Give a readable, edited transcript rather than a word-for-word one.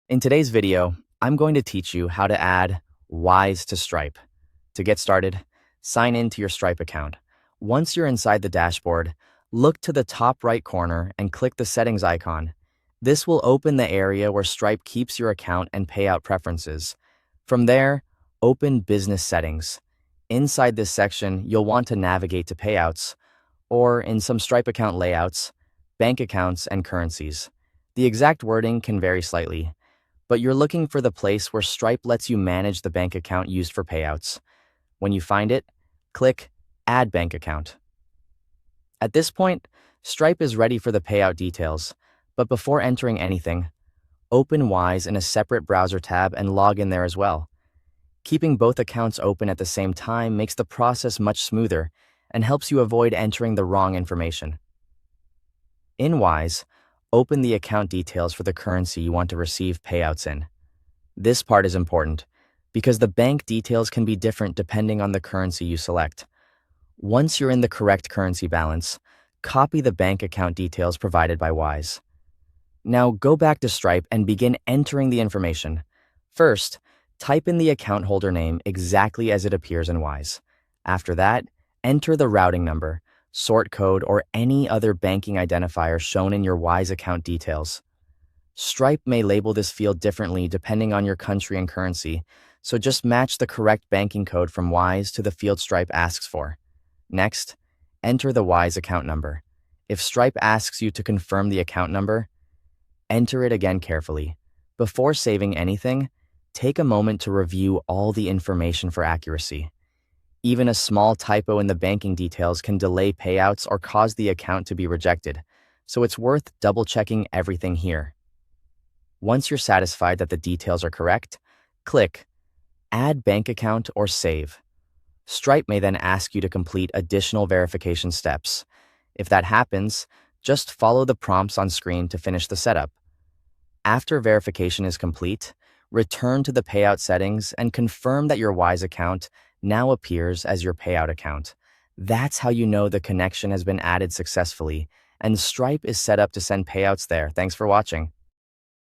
In today's video, I'm going to teach you how to add Wise to Stripe. To get started, sign in to your Stripe account. Once you're inside the dashboard, look to the top right corner and click the settings icon. This will open the area where Stripe keeps your account and payout preferences. From there, open Business Settings. Inside this section, you'll want to navigate to Payouts, or in some Stripe account layouts, Bank Accounts and Currencies. The exact wording can vary slightly, but you're looking for the place where Stripe lets you manage the bank account used for payouts. When you find it, click Add Bank Account. At this point, Stripe is ready for the payout details, but before entering anything, open Wise in a separate browser tab and log in there as well. Keeping both accounts open at the same time makes the process much smoother and helps you avoid entering the wrong information. In Wise, open the account details for the currency you want to receive payouts in. This part is important because the bank details can be different depending on the currency you select. Once you're in the correct currency balance, copy the bank account details provided by Wise. Now go back to Stripe and begin entering the information. First, type in the account holder name exactly as it appears in Wise. After that, enter the routing number, sort code, or any other banking identifier shown in your Wise account details. Stripe may label this field differently depending on your country and currency, so just match the correct banking code from Wise to the field Stripe asks for. Next, enter the Wise account number. If Stripe asks you to confirm the account number, enter it again carefully. Before saving anything, take a moment to review all the information for accuracy. Even a small typo in the banking details can delay payouts or cause the account to be rejected, so it's worth double-checking everything here. Once you're satisfied that the details are correct, click Add Bank Account or Save. Stripe may then ask you to complete additional verification steps. If that happens, just follow the prompts on screen to finish the setup. After verification is complete, return to the payout settings and confirm that your Wise account now appears as your payout account. That's how you know the connection has been added successfully, and Stripe is set up to send payouts there. Thanks for watching.